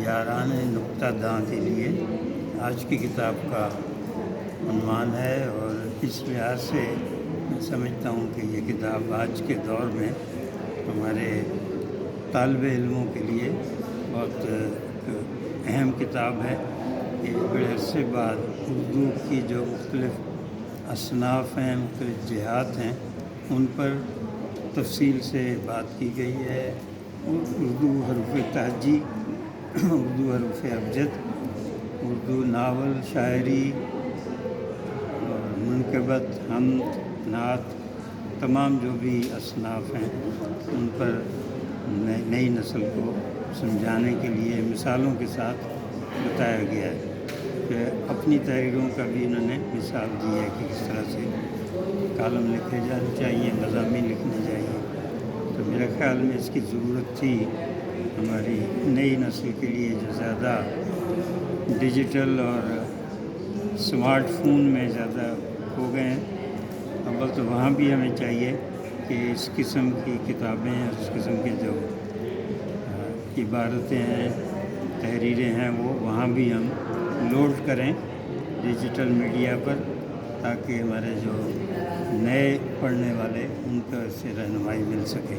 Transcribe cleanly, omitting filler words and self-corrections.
یاران نقطہ داں کے لیے آج کی کتاب کا عنوان ہے، اور اس لحاظ سے میں سمجھتا ہوں کہ یہ کتاب آج کے دور میں ہمارے طالب علموں کے لیے بہت اہم کتاب ہے کہ بڑے عرصے بعد اردو کی جو مختلف اصناف ہیں، مختلف جہات ہیں، ان پر تفصیل سے بات کی گئی ہے۔ اردو حروف تہجی، اردو حروف ابجد، اردو ناول، شاعری اور منقبت، حمد، نعت، تمام جو بھی اصناف ہیں ان پر نئی نسل کو سمجھانے کے لیے مثالوں کے ساتھ بتایا گیا ہے کہ اپنی تحریروں کا بھی انہوں نے مثال دی ہے کہ کس طرح سے کالم لکھے جانے چاہیے، مضامین لکھنے چاہیے۔ تو میرے خیال میں اس کی ضرورت تھی ہماری نئی نسل کے لیے جو زیادہ ڈیجیٹل اور اسمارٹ فون میں زیادہ ہو گئے ہیں۔ اول تو وہاں بھی ہمیں چاہیے کہ اس قسم کی کتابیں، اس قسم کے جو عبارتیں ہیں، تحریریں ہیں، وہ وہاں بھی ہم لوڈ کریں ڈیجیٹل میڈیا پر، تاکہ ہمارے جو نئے پڑھنے والے ان کو اس سے رہنمائی مل سکے۔